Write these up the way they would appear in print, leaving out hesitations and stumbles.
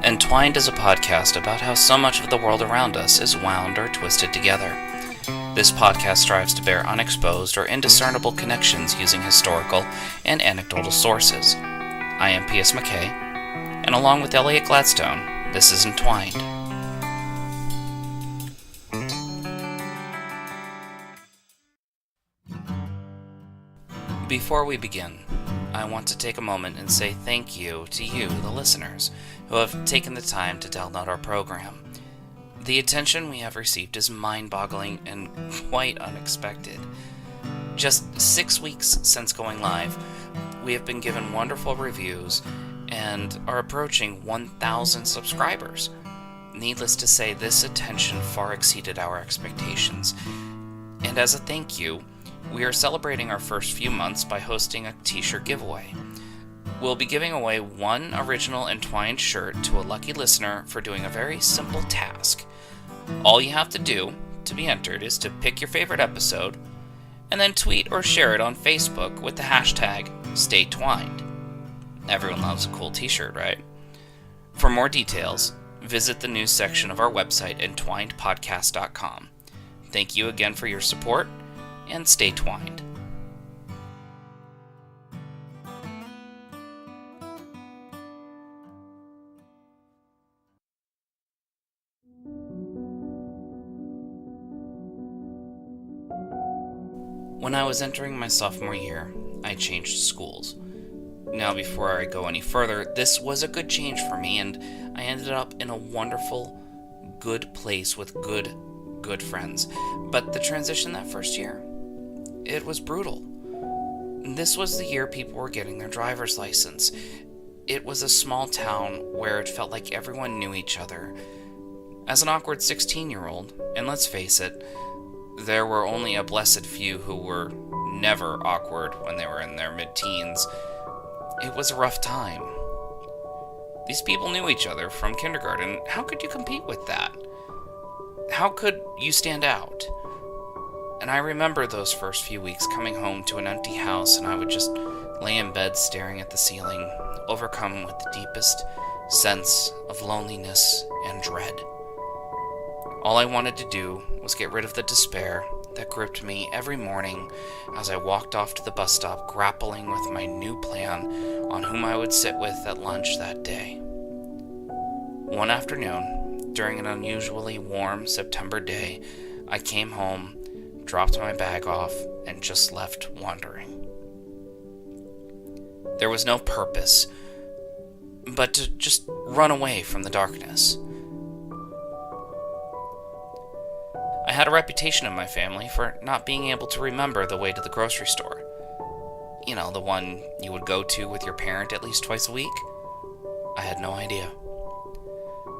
Entwined is a podcast about how so much of the world around us is wound or twisted together. This podcast strives to bear unexposed or indiscernible connections using historical and anecdotal sources. I am P.S. McKay, and along with Elliot Gladstone, this is Entwined. Before we begin, I want to take a moment and say thank you to you, the listeners, who have taken the time to download our program. The attention we have received is mind-boggling and quite unexpected. Just 6 weeks since going live, we have been given wonderful reviews and are approaching 1,000 subscribers. Needless to say, this attention far exceeded our expectations. And as a thank you, we are celebrating our first few months by hosting a t-shirt giveaway. We'll be giving away one original Entwined shirt to a lucky listener for doing a very simple task. All you have to do to be entered is to pick your favorite episode and then tweet or share it on Facebook with the hashtag #StayTwined. Everyone loves a cool t-shirt, right? For more details, visit the news section of our website, entwinedpodcast.com. Thank you again for your support, and stay twined. When I was entering my sophomore year, I changed schools. Now, before I go any further, this was a good change for me, and I ended up in a wonderful, good place with good friends. But the transition that first year, it was brutal. This was the year people were getting their driver's license. It was a small town where it felt like everyone knew each other. As an awkward 16-year-old, and let's face it, there were only a blessed few who were never awkward when they were in their mid-teens, it was a rough time. These people knew each other from kindergarten. How could you compete with that? How could you stand out? And I remember those first few weeks coming home to an empty house, and I would just lay in bed staring at the ceiling, overcome with the deepest sense of loneliness and dread. All I wanted to do was get rid of the despair that gripped me every morning as I walked off to the bus stop, grappling with my new plan on whom I would sit with at lunch that day. One afternoon, during an unusually warm September day, I came home, dropped my bag off, and just left wandering. There was no purpose, but to just run away from the darkness. I had a reputation in my family for not being able to remember the way to the grocery store. You know, the one you would go to with your parent at least twice a week. I had no idea.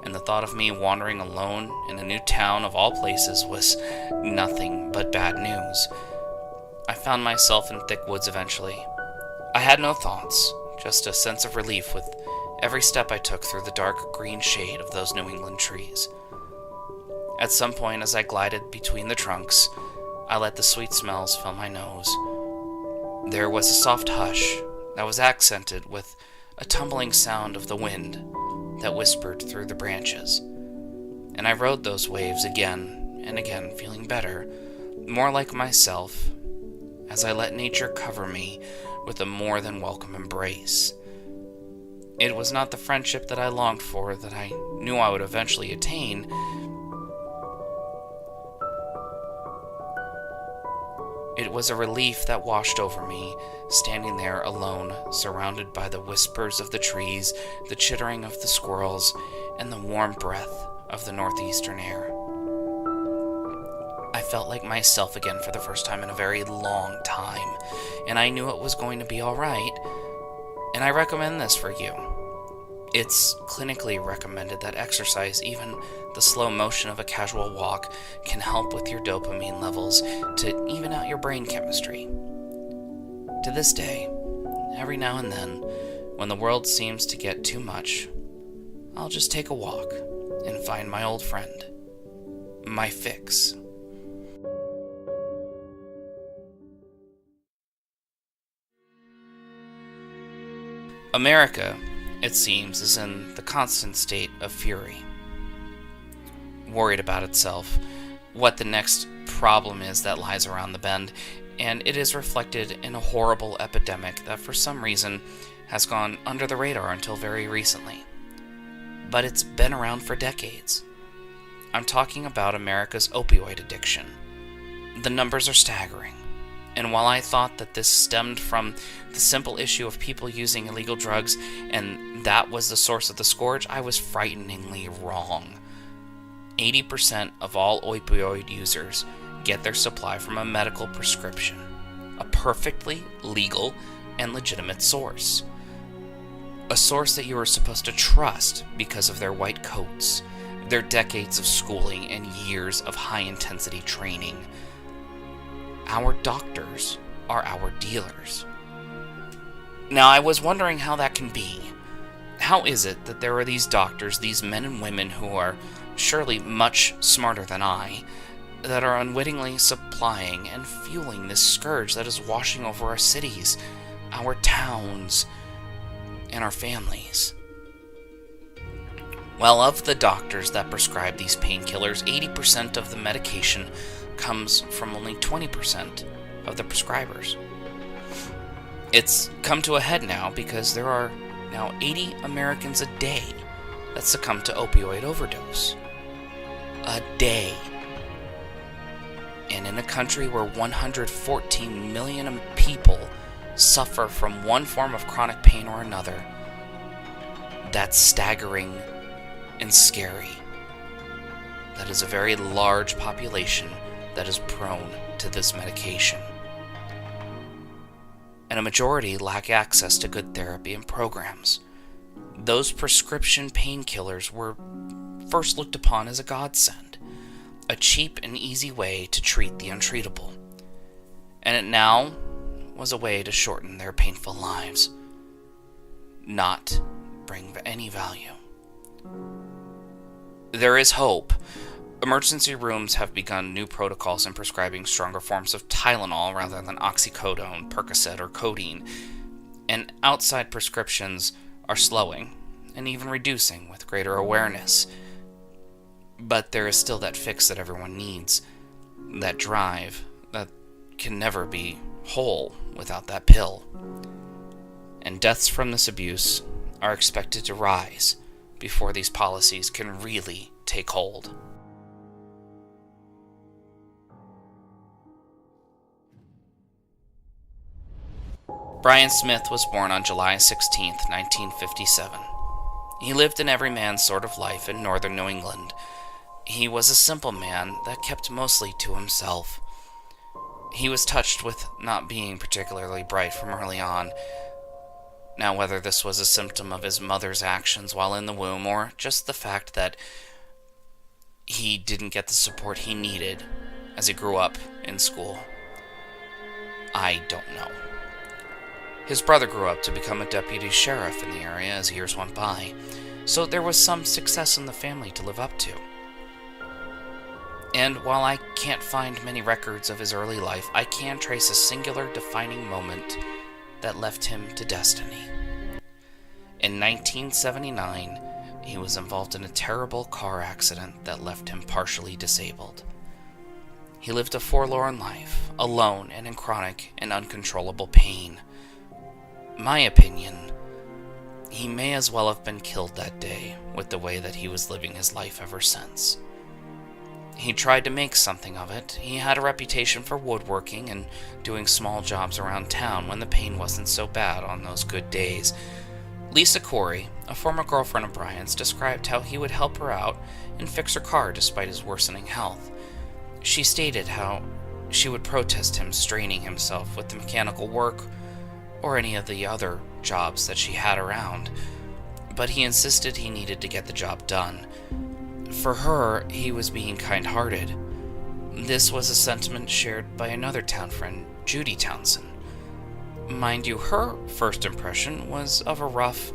And the thought of me wandering alone in a new town of all places was nothing but bad news. I found myself in thick woods eventually. I had no thoughts, just a sense of relief with every step I took through the dark green shade of those New England trees. At some point, as I glided between the trunks, I let the sweet smells fill my nose. There was a soft hush that was accented with a tumbling sound of the wind that whispered through the branches. And I rode those waves again and again, feeling better, more like myself, as I let nature cover me with a more than welcome embrace. It was not the friendship that I longed for, that I knew I would eventually attain. It was a relief that washed over me, standing there alone, surrounded by the whispers of the trees, the chittering of the squirrels, and the warm breath of the northeastern air. I felt like myself again for the first time in a very long time, and I knew it was going to be all right, and I recommend this for you. It's clinically recommended that exercise, even the slow motion of a casual walk, can help with your dopamine levels to even out your brain chemistry. To this day, every now and then, when the world seems to get too much, I'll just take a walk and find my old friend, my fix. America it seems, is in the constant state of fury, worried about itself, what the next problem is that lies around the bend, and it is reflected in a horrible epidemic that for some reason has gone under the radar until very recently. But it's been around for decades. I'm talking about America's opioid addiction. The numbers are staggering, and while I thought that this stemmed from the simple issue of people using illegal drugs and that was the source of the scourge, I was frighteningly wrong. 80% of all opioid users get their supply from a medical prescription, a perfectly legal and legitimate source. A source that you are supposed to trust because of their white coats, their decades of schooling, and years of high-intensity training. Our doctors are our dealers. Now, I was wondering how that can be. How is it that there are these doctors, these men and women who are surely much smarter than I, that are unwittingly supplying and fueling this scourge that is washing over our cities, our towns, and our families? Well, of the doctors that prescribe these painkillers, 80% of the medication comes from only 20% of the prescribers. It's come to a head now because there are now 80 Americans a day that succumb to opioid overdose. A day. And in a country where 114 million people suffer from one form of chronic pain or another, that's staggering and scary. That is a very large population that is prone to this medication. And a majority lack access to good therapy and programs. Those prescription painkillers were first looked upon as a godsend, a cheap and easy way to treat the untreatable. And it now was a way to shorten their painful lives, not bring any value. There is hope. Emergency rooms have begun new protocols in prescribing stronger forms of Tylenol rather than oxycodone, Percocet, or codeine, and outside prescriptions are slowing and even reducing with greater awareness. But there is still that fix that everyone needs, that drive that can never be whole without that pill. And deaths from this abuse are expected to rise before these policies can really take hold. Brian Smith was born on July 16, 1957. He lived an everyman sort of life in northern New England. He was a simple man that kept mostly to himself. He was touched with not being particularly bright from early on. Now, whether this was a symptom of his mother's actions while in the womb, or just the fact that he didn't get the support he needed as he grew up in school, I don't know. His brother grew up to become a deputy sheriff in the area as years went by, so there was some success in the family to live up to. And while I can't find many records of his early life, I can trace a singular defining moment that left him to destiny. In 1979, he was involved in a terrible car accident that left him partially disabled. He lived a forlorn life, alone and in chronic and uncontrollable pain. My opinion, he may as well have been killed that day with the way that he was living his life ever since. He tried to make something of it. He had a reputation for woodworking and doing small jobs around town when the pain wasn't so bad on those good days. Lisa Corey, a former girlfriend of Brian's, described how he would help her out and fix her car despite his worsening health. She stated how she would protest him straining himself with the mechanical work or any of the other jobs that she had around, but he insisted he needed to get the job done. For her, he was being kind-hearted. This was a sentiment shared by another town friend, Judy Townsend. Mind you, her first impression was of a rough,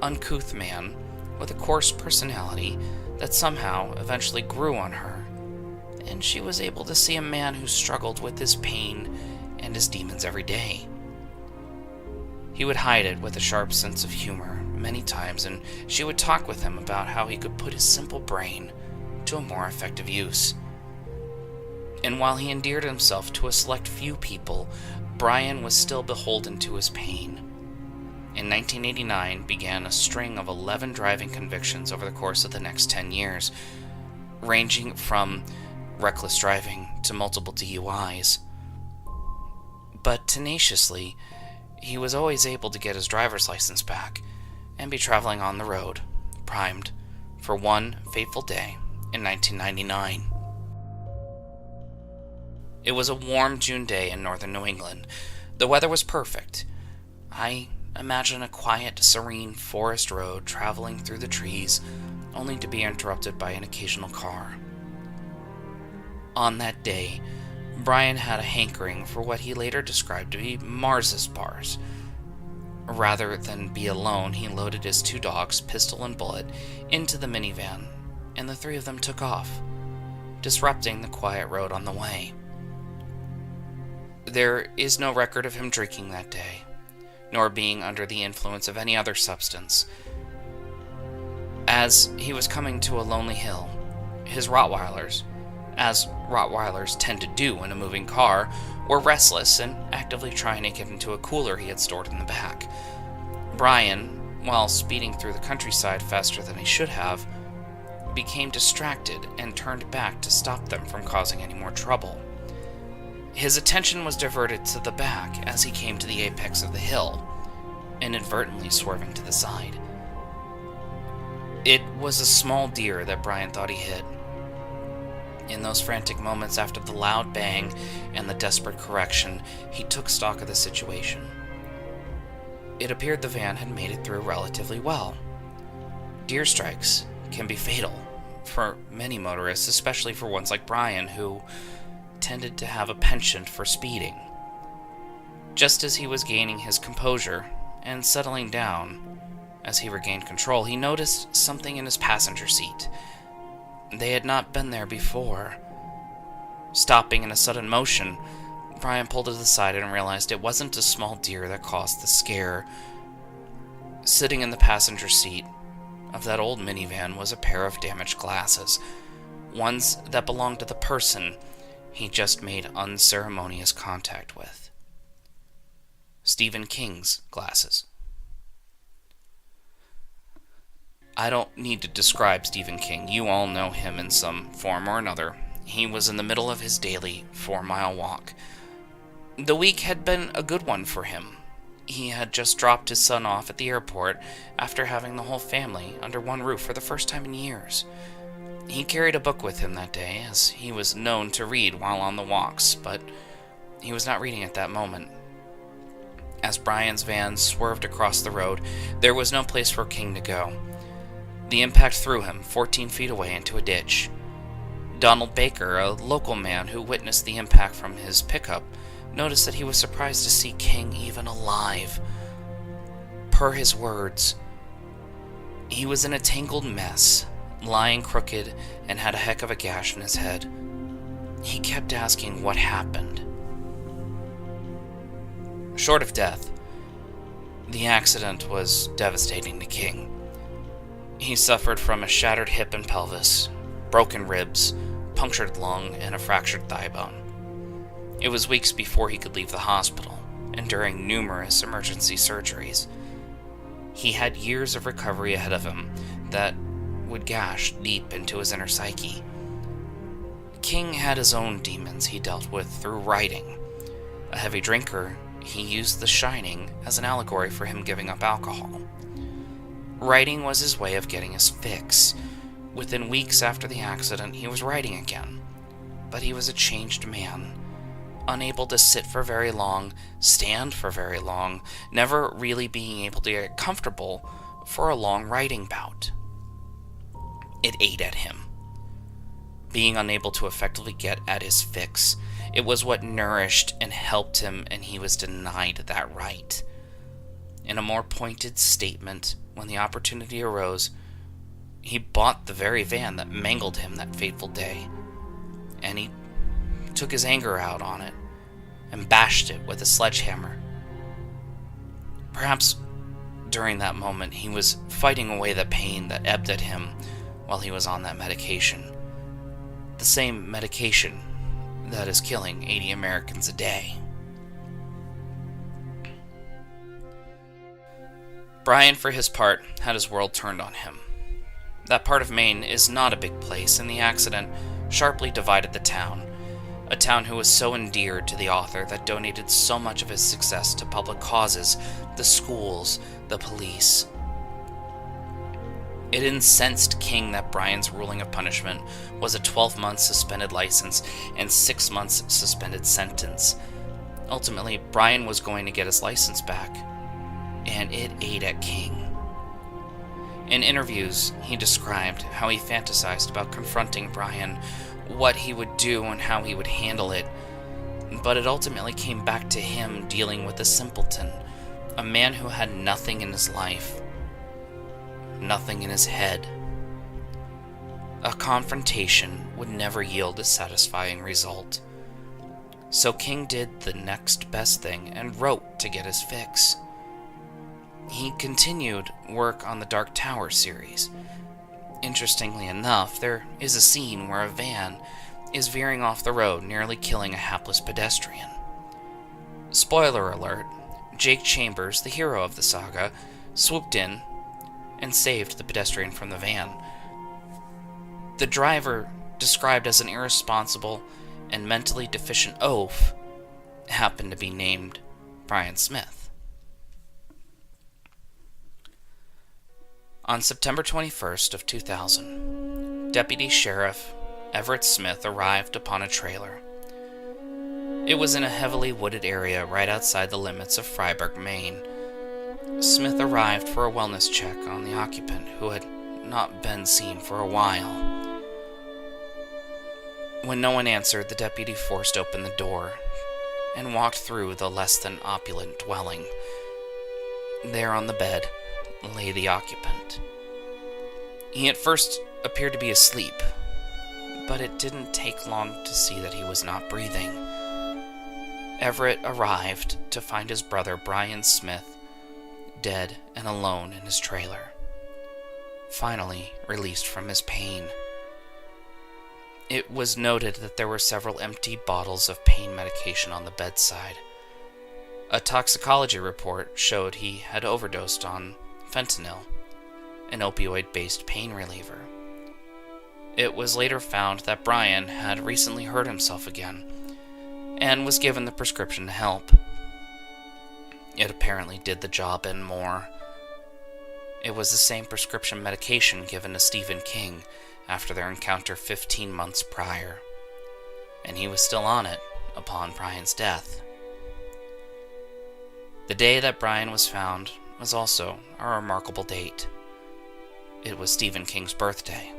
uncouth man with a coarse personality that somehow eventually grew on her, and she was able to see a man who struggled with his pain and his demons every day. He would hide it with a sharp sense of humor, many times, and she would talk with him about how he could put his simple brain to a more effective use. And while he endeared himself to a select few people, Brian was still beholden to his pain. In 1989 began a string of 11 driving convictions over the course of the next 10 years, ranging from reckless driving to multiple DUIs. But tenaciously, he was always able to get his driver's license back and be traveling on the road, primed for one fateful day in 1999. It was a warm June day in northern New England. The weather was perfect. I imagine a quiet, serene forest road traveling through the trees, only to be interrupted by an occasional car. On that day, Brian had a hankering for what he later described to be Mars's bars. Rather than be alone, he loaded his 2 dogs, Pistol and Bullet, into the minivan, and the 3 of them took off, disrupting the quiet road on the way. There is no record of him drinking that day, nor being under the influence of any other substance. As he was coming to a lonely hill, his Rottweilers, as Rottweilers tend to do in a moving car, were restless and actively trying to get into a cooler he had stored in the back. Brian, while speeding through the countryside faster than he should have, became distracted and turned back to stop them from causing any more trouble. His attention was diverted to the back as he came to the apex of the hill, inadvertently swerving to the side. It was a small deer that Brian thought he hit. In those frantic moments after the loud bang and the desperate correction, he took stock of the situation. It appeared the van had made it through relatively well. Deer strikes can be fatal for many motorists, especially for ones like Brian, who tended to have a penchant for speeding. Just as he was gaining his composure and settling down, as he regained control, he noticed something in his passenger seat. They had not been there before. Stopping in a sudden motion, Brian pulled to the side and realized it wasn't a small deer that caused the scare. Sitting in the passenger seat of that old minivan was a pair of damaged glasses, ones that belonged to the person he just made unceremonious contact with. Stephen King's glasses. I don't need to describe Stephen King. You all know him in some form or another. He was in the middle of his daily 4-mile walk. The week had been a good one for him. He had just dropped his son off at the airport after having the whole family under one roof for the first time in years. He carried a book with him that day, as he was known to read while on the walks, but he was not reading at that moment. As Brian's van swerved across the road, there was no place for King to go. The impact threw him 14 feet away into a ditch. Donald Baker, a local man who witnessed the impact from his pickup, noticed that he was surprised to see King even alive. Per his words, he was in a tangled mess, lying crooked, and had a heck of a gash in his head. He kept asking what happened. Short of death, the accident was devastating to King. He suffered from a shattered hip and pelvis, broken ribs, punctured lung, and a fractured thigh bone. It was weeks before he could leave the hospital, enduring numerous emergency surgeries. He had years of recovery ahead of him that would gash deep into his inner psyche. King had his own demons he dealt with through writing. A heavy drinker, he used The Shining as an allegory for him giving up alcohol. Writing was his way of getting his fix. Within weeks after the accident, he was writing again. But he was a changed man, unable to sit for very long, stand for very long, never really being able to get comfortable for a long writing bout. It ate at him. Being unable to effectively get at his fix, it was what nourished and helped him, and he was denied that right. In a more pointed statement, when the opportunity arose, he bought the very van that mangled him that fateful day, and he took his anger out on it and bashed it with a sledgehammer. Perhaps during that moment, he was fighting away the pain that ebbed at him while he was on that medication. The same medication that is killing 80 Americans a day. Brian, for his part, had his world turned on him. That part of Maine is not a big place, and the accident sharply divided the town. A town who was so endeared to the author that donated so much of his success to public causes, the schools, the police. It incensed King that Brian's ruling of punishment was a 12-month suspended license and 6 months suspended sentence. Ultimately, Brian was going to get his license back, and it ate at King. In interviews, he described how he fantasized about confronting Brian, what he would do and how he would handle it, but it ultimately came back to him dealing with a simpleton, a man who had nothing in his life, nothing in his head. A confrontation would never yield a satisfying result. So King did the next best thing and wrote to get his fix. He continued work on the Dark Tower series. Interestingly enough, there is a scene where a van is veering off the road, nearly killing a hapless pedestrian. Spoiler alert, Jake Chambers, the hero of the saga, swooped in and saved the pedestrian from the van. The driver, described as an irresponsible and mentally deficient oaf, happened to be named Brian Smith. On September 21st of 2000, Deputy Sheriff Everett Smith arrived upon a trailer. It was in a heavily wooded area right outside the limits of Freiburg, Maine. Smith arrived for a wellness check on the occupant, who had not been seen for a while. When no one answered, the deputy forced open the door and walked through the less than opulent dwelling. There on the bed lay the occupant. He at first appeared to be asleep, but it didn't take long to see that he was not breathing. Everett arrived to find his brother Brian Smith dead and alone in his trailer, finally released from his pain. It was noted that there were several empty bottles of pain medication on the bedside. A toxicology report showed he had overdosed on fentanyl, an opioid-based pain reliever. It was later found that Brian had recently hurt himself again, and was given the prescription to help. It apparently did the job and more. It was the same prescription medication given to Stephen King after their encounter 15 months prior, and he was still on it upon Brian's death. The day that Brian was found was also a remarkable date. It was Stephen King's birthday,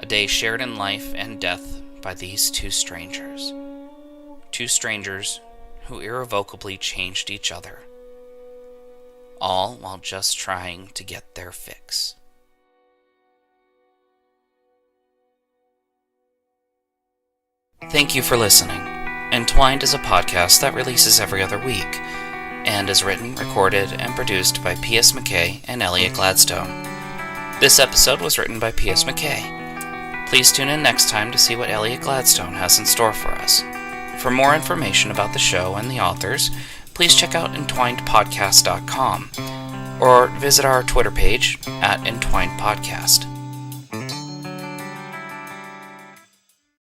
a day shared in life and death by these two strangers who irrevocably changed each other, all while just trying to get their fix. Thank you for listening. Entwined is a podcast that releases every other week, and is written, recorded, and produced by P.S. McKay and Elliot Gladstone. This episode was written by P.S. McKay. Please tune in next time to see what Elliot Gladstone has in store for us. For more information about the show and the authors, please check out entwinedpodcast.com or visit our Twitter page @entwinedpodcast.